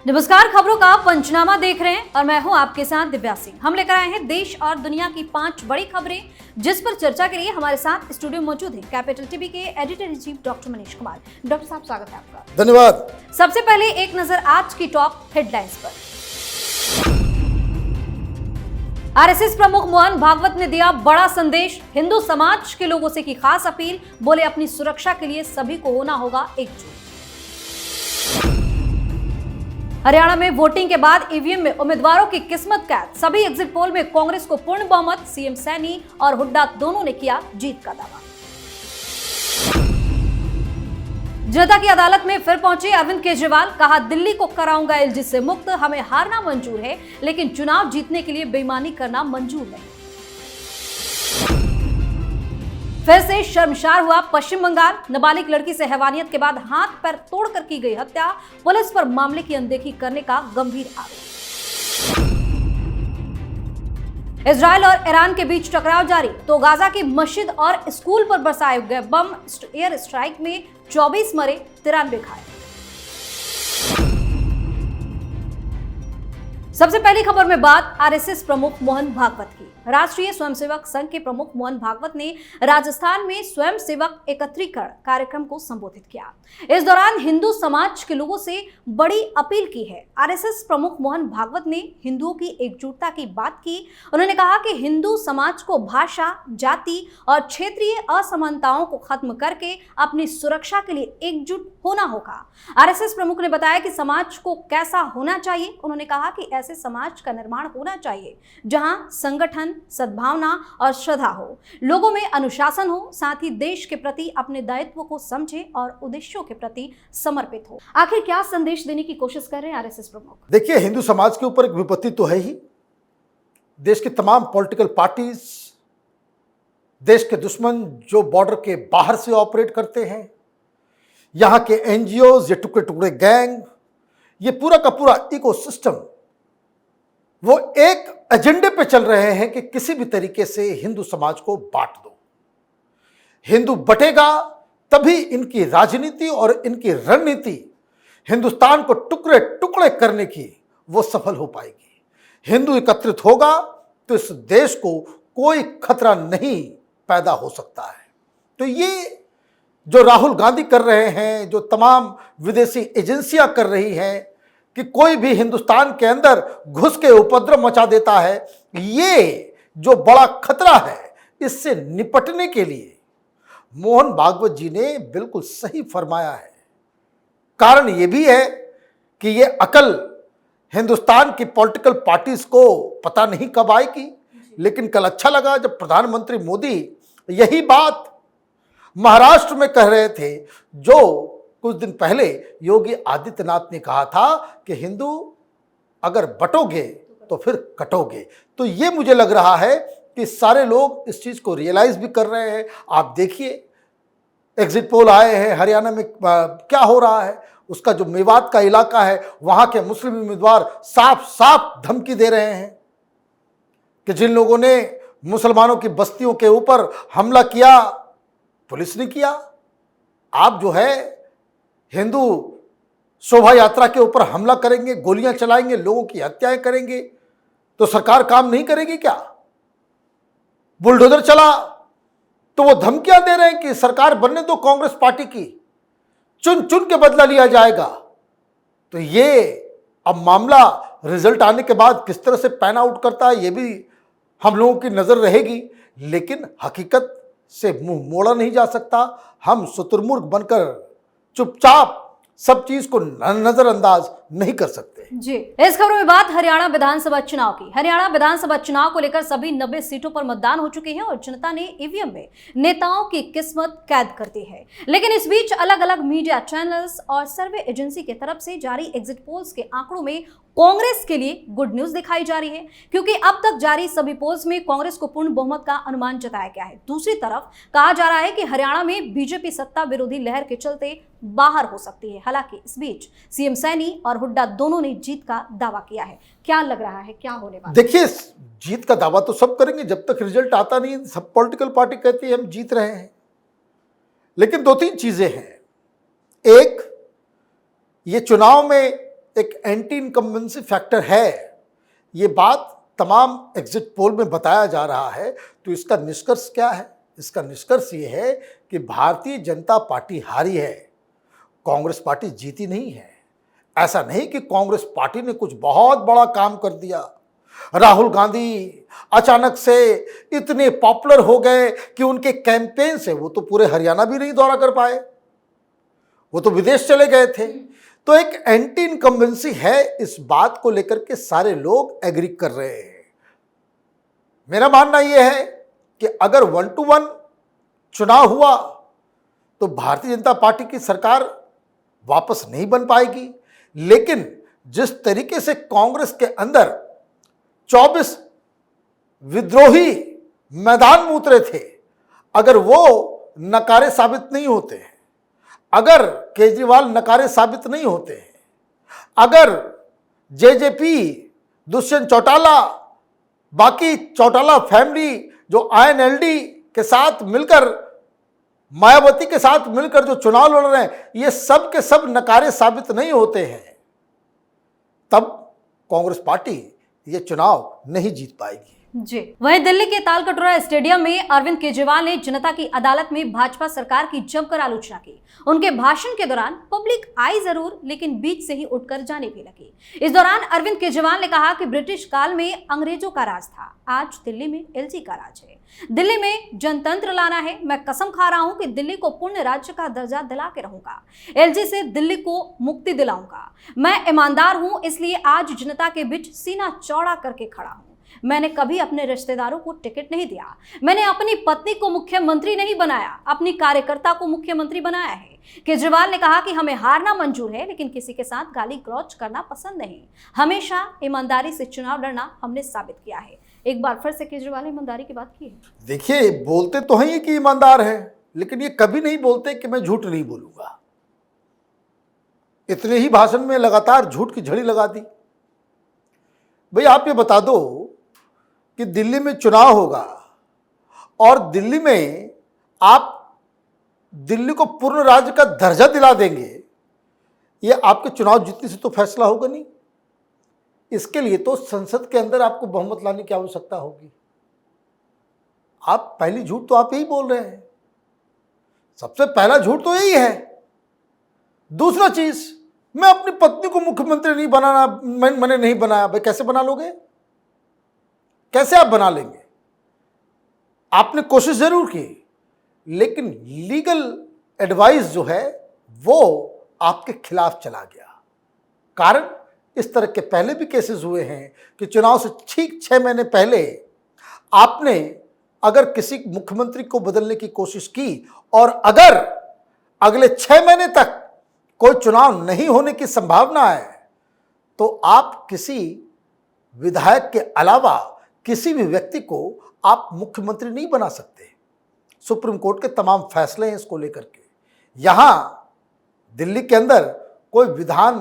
नमस्कार, खबरों का पंचनामा देख रहे हैं और मैं हूं आपके साथ दिव्या सिंह। हम लेकर आए हैं देश और दुनिया की 5 बड़ी खबरें, जिस पर चर्चा के लिए हमारे साथ स्टूडियो मौजूद हैं कैपिटल टीवी के editor in chief doctor Manish Kumar. Doctor साहब, स्वागत है आपका। धन्यवाद। सबसे पहले एक नजर आज की टॉप हेडलाइंस पर। आरएसएस प्रमुख मोहन भागवत ने दिया बड़ा संदेश, हिंदू समाज के लोगों से की खास अपील, बोले अपनी सुरक्षा के लिए सभी को होना होगा एकजुट। हरियाणा में वोटिंग के बाद ईवीएम में उम्मीदवारों की किस्मत कैद, सभी एग्जिट पोल में कांग्रेस को पूर्ण बहुमत, सीएम सैनी और हुड्डा दोनों ने किया जीत का दावा। जनता की अदालत में फिर पहुंचे अरविंद केजरीवाल, कहा दिल्ली को कराऊंगा एलजी से मुक्त, हमें हारना मंजूर है लेकिन चुनाव जीतने के लिए बेईमानी करना मंजूर नहीं। फिर से शर्मसार हुआ पश्चिम बंगाल, नाबालिग लड़की से हैवानियत के बाद हाथ पैर तोड़कर की गई हत्या, पुलिस पर मामले की अनदेखी करने का गंभीर आरोप। इजरायल और ईरान के बीच टकराव जारी, तो गाजा की मस्जिद और स्कूल पर बरसाए गए बम, एयर स्ट्राइक में 24 मरे, 93 घायल। सबसे पहली खबर में बात आरएसएस प्रमुख मोहन भागवत की। राष्ट्रीय स्वयंसेवक संघ के प्रमुख मोहन भागवत ने राजस्थान में स्वयंसेवक एकत्रीकरण कार्यक्रम को संबोधित किया। इस दौरान हिंदू समाज के लोगों से बड़ी अपील की है। आरएसएस प्रमुख मोहन भागवत ने हिंदुओं की एकजुटता की बात की। उन्होंने कहा कि हिंदू समाज को भाषा, जाति और क्षेत्रीय असमानताओं को खत्म करके अपनी सुरक्षा के लिए एकजुट होना होगा। आरएसएस प्रमुख ने बताया कि समाज को कैसा होना चाहिए। उन्होंने कहा कि ऐसे समाज का निर्माण होना चाहिए जहां संगठन, सद्भावना और श्रद्धा हो, लोगों में अनुशासन हो, साथ ही देश के प्रति अपने दायित्व को समझे और उद्देश्यों के प्रति समर्पित हो। आखिर क्या संदेश देने की कोशिश कर रहे हैं आरएसएस प्रमुख? देखिए, हिंदू समाज के ऊपर एक विपत्ति तो है ही। देश की तमाम पॉलिटिकल पार्टीज, देश के दुश्मन जो बॉर्डर के बाहर से ऑपरेट करते हैं, यहां के एनजीओज, ये टुकड़े टुकड़े गैंग, ये पूरा का पूरा इकोसिस्टम वो एक एजेंडे पे चल रहे हैं कि किसी भी तरीके से हिंदू समाज को बांट दो। हिंदू बटेगा तभी इनकी राजनीति और इनकी रणनीति हिंदुस्तान को टुकड़े टुकड़े करने की वो सफल हो पाएगी। हिंदू एकत्रित होगा तो इस देश को कोई खतरा नहीं पैदा हो सकता है। तो ये जो राहुल गांधी कर रहे हैं, जो तमाम विदेशी एजेंसियां कर रही हैं कि कोई भी हिंदुस्तान के अंदर घुस के उपद्रव मचा देता है, ये जो बड़ा खतरा है, इससे निपटने के लिए मोहन भागवत जी ने बिल्कुल सही फरमाया है। कारण ये भी है कि ये अकल हिंदुस्तान की पॉलिटिकल पार्टीज को पता नहीं कब आएगी, लेकिन कल अच्छा लगा जब प्रधानमंत्री मोदी यही बात महाराष्ट्र में कह रहे थे, जो कुछ दिन पहले योगी आदित्यनाथ ने कहा था कि हिंदू अगर बटोगे तो फिर कटोगे। तो ये मुझे लग रहा है कि सारे लोग इस चीज को रियलाइज भी कर रहे हैं। आप देखिए, एग्जिट पोल आए हैं हरियाणा में, क्या हो रहा है। उसका जो मेवात का इलाका है, वहां के मुस्लिम उम्मीदवार साफ साफ धमकी दे रहे हैं कि जिन लोगों ने मुसलमानों की बस्तियों के ऊपर हमला किया, पुलिस ने किया, आप जो है हिंदू शोभा यात्रा के ऊपर हमला करेंगे, गोलियां चलाएंगे, लोगों की हत्याएं करेंगे, तो सरकार काम नहीं करेगी क्या? बुलडोजर चला तो वो धमकियां दे रहे हैं कि सरकार बनने दो कांग्रेस पार्टी की, चुन चुन के बदला लिया जाएगा। तो ये अब मामला रिजल्ट आने के बाद किस तरह से पैन आउट करता है, ये भी हम लोगों की नजर रहेगी। लेकिन हकीकत से मुंह मोड़ा नहीं जा सकता। हम शुतुरमुर्ग बनकर चुपचाप सब चीज को नजरअंदाज नहीं कर सकते जी। इस खबर में बात हरियाणा विधानसभा चुनाव की। हरियाणा विधानसभा चुनाव को लेकर सभी 90 सीटों पर मतदान हो चुके हैं और जनता ने ईवीएम में नेताओं की किस्मत कैद कर दी है। लेकिन इस बीच अलग अलग मीडिया चैनल्स और सर्वे एजेंसी की तरफ से जारी एग्जिट पोल्स के आंकड़ों में कांग्रेस के लिए गुड न्यूज दिखाई जा रही है, क्योंकि अब तक जारी सभी पोल्स में कांग्रेस को पूर्ण बहुमत का अनुमान जताया गया है। दूसरी तरफ कहा जा रहा है कि हरियाणा में बीजेपी सत्ता विरोधी लहर के चलते बाहर हो सकती है। हालांकि इस बीच सीएम सैनी और हुड्डा दोनों ने जीत का दावा किया है। क्या लग रहा है, क्या होने वाला? देखिए, जीत का दावा तो सब करेंगे, जब तक रिजल्ट आता नहीं सब पॉलिटिकल पार्टी कहती है हम जीत रहे हैं। लेकिन दो तीन चीजें हैं। एक, ये चुनाव में एक एंटी इनकम्बेंसी फैक्टर है, ये बात तमाम एग्जिट पोल में बताया जा रहा है। तो इसका निष्कर्ष क्या है? इसका निष्कर्ष ये है कि भारतीय जनता पार्टी हारी है, कांग्रेस पार्टी जीती नहीं है। ऐसा नहीं कि कांग्रेस पार्टी ने कुछ बहुत बड़ा काम कर दिया। राहुल गांधी अचानक से इतने पॉपुलर हो गए कि उनके कैंपेन से वो तो पूरे हरियाणा भी नहीं दौरा कर पाए, वो तो विदेश चले गए थे। तो एक एंटी इनकम्बेंसी है, इस बात को लेकर के सारे लोग एग्री कर रहे हैं। मेरा मानना यह है कि अगर 1 to 1 चुनाव हुआ तो भारतीय जनता पार्टी की सरकार वापस नहीं बन पाएगी। लेकिन जिस तरीके से कांग्रेस के अंदर 24 विद्रोही मैदान में उतरे थे, अगर वो नकारे साबित नहीं होते हैं, अगर केजरीवाल नकारे साबित नहीं होते हैं, अगर जेजेपी, दुष्यंत चौटाला, बाकी चौटाला फैमिली जो INLD के साथ मिलकर, मायावती के साथ मिलकर जो चुनाव लड़ रहे हैं, ये सब के सब नकारे साबित नहीं होते हैं, तब कांग्रेस पार्टी ये चुनाव नहीं जीत पाएगी। जी, वहीं दिल्ली के तालकटोरा स्टेडियम में अरविंद केजरीवाल ने जनता की अदालत में भाजपा सरकार की जमकर आलोचना की। उनके भाषण के दौरान पब्लिक आई जरूर, लेकिन बीच से ही उठकर जाने भी लगी। इस दौरान अरविंद केजरीवाल ने कहा कि ब्रिटिश काल में अंग्रेजों का राज था, आज दिल्ली में LG का राज है। दिल्ली में जनतंत्र लाना है। मैं कसम खा रहा हूं कि दिल्ली को पूर्ण राज्य का दर्जा दिला के रहूंगा। LG से दिल्ली को मुक्ति दिलाऊंगा। मैं ईमानदार हूं, इसलिए आज जनता के बीच सीना चौड़ा करके खड़ा हूं। मैंने कभी अपने रिश्तेदारों को टिकट नहीं दिया। मैंने अपनी पत्नी को मुख्यमंत्री नहीं बनाया, अपनी कार्यकर्ता को मुख्यमंत्री बनाया है। केजरीवाल ने कहा कि हमें हारना मंजूर है, लेकिन किसी के साथ गाली गलौज करना पसंद नहीं। हमेशा ईमानदारी से चुनाव लड़ना हमने साबित किया है। एक बार फिर से केजरीवाल ने ईमानदारी की बात की है। देखिए, बोलते तो हैं कि ईमानदार है, लेकिन ये कभी नहीं बोलते कि मैं झूठ नहीं बोलूंगा। इतने ही भाषण में लगातार झूठ की झड़ी लगा दी। भाई, आप ये बता दो कि दिल्ली में चुनाव होगा और दिल्ली में आप दिल्ली को पूर्ण राज्य का दर्जा दिला देंगे, ये आपके चुनाव जीतने से तो फैसला होगा नहीं। इसके लिए तो संसद के अंदर आपको बहुमत लाने की आवश्यकता होगी। आप पहली झूठ तो आप यही बोल रहे हैं, सबसे पहला झूठ तो यही है। दूसरा चीज, मैं अपनी पत्नी को मुख्यमंत्री नहीं बनाना, मैंने नहीं बनाया। भाई, कैसे बना लोगे? कैसे आप बना लेंगे? आपने कोशिश जरूर की, लेकिन लीगल एडवाइस जो है वो आपके खिलाफ चला गया। कारण, इस तरह के पहले भी केसेस हुए हैं कि चुनाव से ठीक 6 महीने पहले आपने अगर किसी मुख्यमंत्री को बदलने की कोशिश की और अगर अगले 6 महीने तक कोई चुनाव नहीं होने की संभावना है, तो आप किसी विधायक के अलावा किसी भी व्यक्ति को आप मुख्यमंत्री नहीं बना सकते। सुप्रीम कोर्ट के तमाम फैसले हैं इसको लेकर के। यहां दिल्ली के अंदर कोई विधान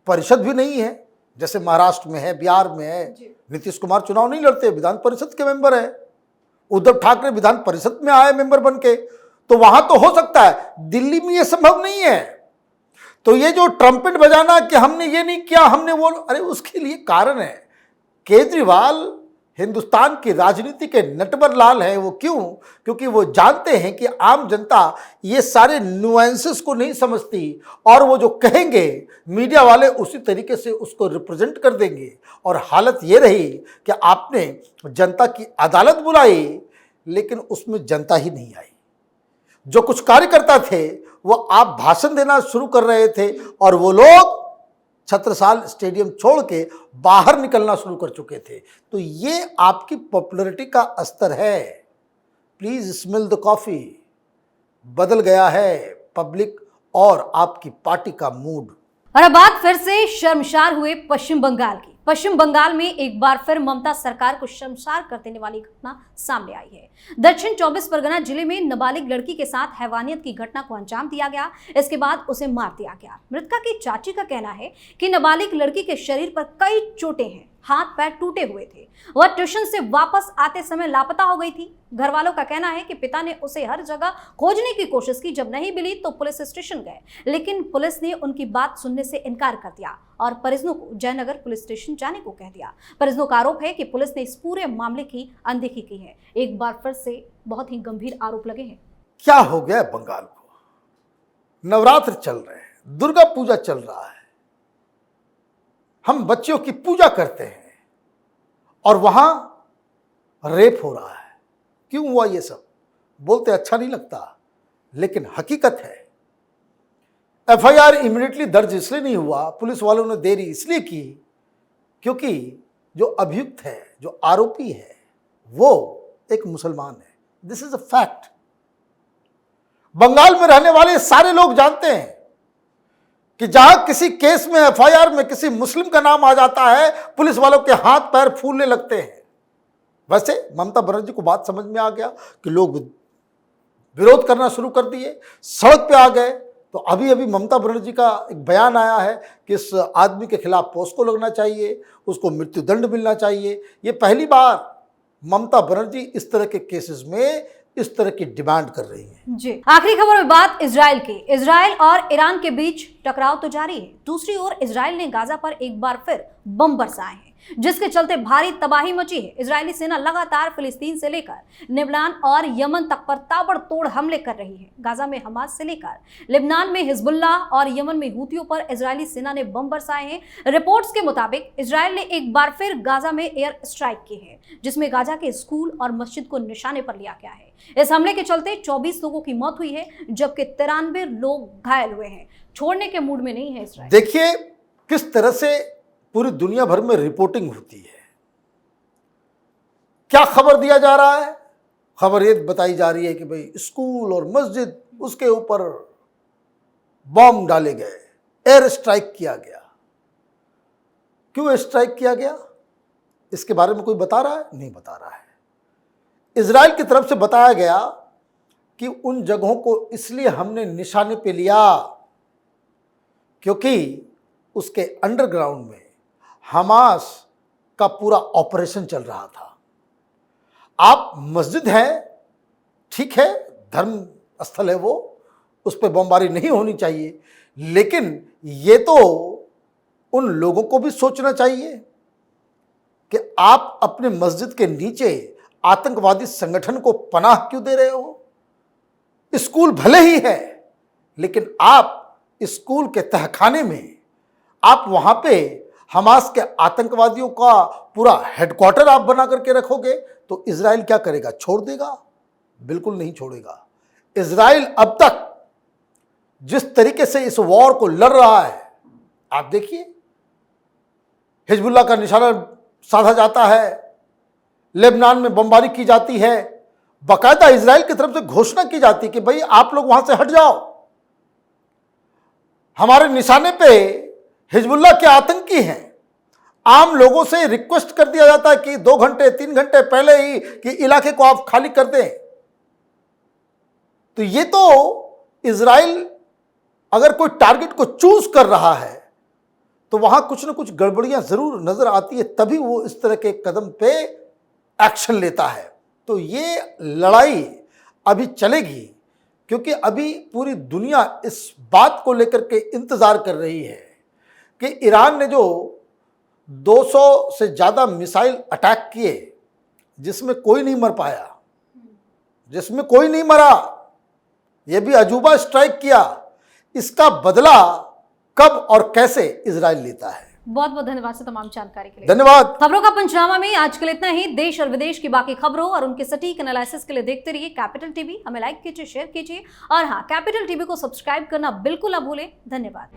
परिषद भी नहीं है, जैसे महाराष्ट्र में है, बिहार में है। नीतीश कुमार चुनाव नहीं लड़ते, विधान परिषद के मेंबर है। उद्धव ठाकरे विधान परिषद में आए मेंबर बन के, तो वहां तो हो सकता है, दिल्ली में यह संभव नहीं है। तो ये जो ट्रम्पेट बजाना कि हमने ये नहीं किया, हमने वो, अरे उसके लिए कारण है। केजरीवाल हिंदुस्तान की राजनीति के नटवर लाल है। वो क्यों? क्योंकि वो जानते हैं कि आम जनता ये सारे नुएंसेस को नहीं समझती और वो जो कहेंगे मीडिया वाले उसी तरीके से उसको रिप्रेजेंट कर देंगे। और हालत ये रही कि आपने जनता की अदालत बुलाई, लेकिन उसमें जनता ही नहीं आई। जो कुछ कार्यकर्ता थे वो आप भाषण देना शुरू कर रहे थे और वो लोग छत्रसाल स्टेडियम छोड़ के बाहर निकलना शुरू कर चुके थे। तो ये आपकी पॉपुलैरिटी का स्तर है। Please smell the coffee. बदल गया है पब्लिक और आपकी पार्टी का मूड। और अब बात फिर से शर्मसार हुए पश्चिम बंगाल की। पश्चिम बंगाल में एक बार फिर ममता सरकार को शर्मसार कर देने वाली घटना सामने आई है। दक्षिण 24 परगना जिले में नाबालिग लड़की के साथ हैवानियत की घटना को अंजाम दिया गया। इसके बाद उसे मार दिया गया। मृतका की चाची का कहना है कि नाबालिग लड़की के शरीर पर कई चोटें हैं। हाथ पैर टूटे हुए थे। वह ट्यूशन से वापस आते समय लापता हो गई थी। घर वालों का कहना है कि पिता ने उसे हर जगह खोजने की कोशिश की। जब नहीं मिली तो पुलिस स्टेशन गए, लेकिन पुलिस ने उनकी बात सुनने से इनकार कर दिया और परिजनों को जयनगर पुलिस स्टेशन जाने को कह दिया। परिजनों का आरोप है कि पुलिस ने इस पूरे मामले की अनदेखी की है। एक बार फिर से बहुत ही गंभीर आरोप लगे हैं। क्या हो गया है बंगाल को? नवरात्र चल रहे हैं, दुर्गा पूजा चल रहा है, हम बच्चियों की पूजा करते हैं और वहां रेप हो रहा है। क्यों हुआ ये सब? बोलते अच्छा नहीं लगता, लेकिन हकीकत है। एफआईआर इमीडिएटली दर्ज इसलिए नहीं हुआ, पुलिस वालों ने देरी इसलिए की क्योंकि जो अभियुक्त है, जो आरोपी है, वो एक मुसलमान है। This is a fact. Bengal में रहने वाले सारे लोग जानते हैं कि जहां किसी केस में एफआईआर में किसी मुस्लिम का नाम आ जाता है, पुलिस वालों के हाथ पैर फूलने लगते हैं। वैसे ममता बनर्जी को बात समझ में आ गया कि लोग विरोध करना शुरू कर दिए, सड़क पे आ गए। तो अभी अभी ममता बनर्जी का एक बयान आया है कि इस आदमी के खिलाफ पोस्को लगना चाहिए, उसको मृत्युदंड मिलना चाहिए। ये पहली बार ममता बनर्जी इस तरह के केसेस में इस तरह की डिमांड कर रही है। जी, आखिरी खबर में बात इजराइल की। इजराइल और ईरान के बीच टकराव तो जारी है। दूसरी ओर इजराइल ने गाजा पर एक बार फिर बम बरसाए हैं, जिसके चलते भारी तबाही मची है। इजरायली सेना लगातार फिलिस्तीन से लेकर लेबनान और यमन तक पर ताबड़तोड़ हमले कर रही है। गाजा में हमास से लेकर लेबनान में हिजबुल्लाह और यमन में हूतियों पर इजरायली सेना ने बम बरसाए हैं। रिपोर्ट्स के मुताबिक इजराइल ने एक बार फिर गाजा में एयर स्ट्राइक की है, जिसमें गाजा के स्कूल और मस्जिद को निशाने पर लिया गया है। इस हमले के चलते 24 लोगों की मौत हुई है, जबकि 93 लोग घायल हुए हैं। छोड़ने के मूड में नहीं है इजराइल। देखिए किस तरह से पूरी दुनिया भर में रिपोर्टिंग होती है। क्या खबर दिया जा रहा है? खबर ये बताई जा रही है कि भाई स्कूल और मस्जिद, उसके ऊपर बॉम्ब डाले गए, एयर स्ट्राइक किया गया। क्यों एयर स्ट्राइक किया गया, इसके बारे में कोई बता रहा है? नहीं बता रहा है। इजराइल की तरफ से बताया गया कि उन जगहों को इसलिए हमने निशाने पे लिया क्योंकि उसके अंडरग्राउंड में हमास का पूरा ऑपरेशन चल रहा था। आप मस्जिद है, ठीक है, धर्म स्थल है वो, उस पर बमबारी नहीं होनी चाहिए, लेकिन ये तो उन लोगों को भी सोचना चाहिए कि आप अपने मस्जिद के नीचे आतंकवादी संगठन को पनाह क्यों दे रहे हो? स्कूल भले ही है, लेकिन आप स्कूल के तहखाने में, आप वहां पे हमास के आतंकवादियों का पूरा हेडक्वार्टर आप बना करके रखोगे तो इजराइल क्या करेगा? छोड़ देगा? बिल्कुल नहीं छोड़ेगा। इजराइल अब तक जिस तरीके से इस वॉर को लड़ रहा है, आप देखिए, हिजबुल्लाह का निशाना साधा जाता है, लेबनान में बमबारी की जाती है, बाकायदा इजराइल की तरफ से घोषणा की जाती है कि भाई आप लोग वहां से हट जाओ, हमारे निशाने पे हिजबुल्लाह के आतंकी हैं। आम लोगों से रिक्वेस्ट कर दिया जाता है कि 2 घंटे 3 घंटे पहले ही कि इलाके को आप खाली कर दें। तो ये तो इजराइल अगर कोई टारगेट को चूज कर रहा है तो वहां कुछ ना कुछ गड़बड़ियां जरूर नजर आती है, तभी वो इस तरह के कदम पे एक्शन लेता है। तो ये लड़ाई अभी चलेगी, क्योंकि अभी पूरी दुनिया इस बात को लेकर के इंतजार कर रही है कि ईरान ने जो 200 से ज़्यादा मिसाइल अटैक किए, जिसमें कोई नहीं मर पाया, जिसमें कोई नहीं मरा, यह भी अजूबा स्ट्राइक किया, इसका बदला कब और कैसे इजराइल लेता है। बहुत बहुत धन्यवाद से तमाम जानकारी के लिए। धन्यवाद। खबरों का पंचनामा में आज के लिए इतना ही। देश और विदेश की बाकी खबरों और उनके सटीक एनालिसिस के लिए देखते रहिए कैपिटल टीवी। हमें लाइक कीजिए, शेयर कीजिए और हाँ, कैपिटल टीवी को सब्सक्राइब करना बिल्कुल ना भूलें। धन्यवाद।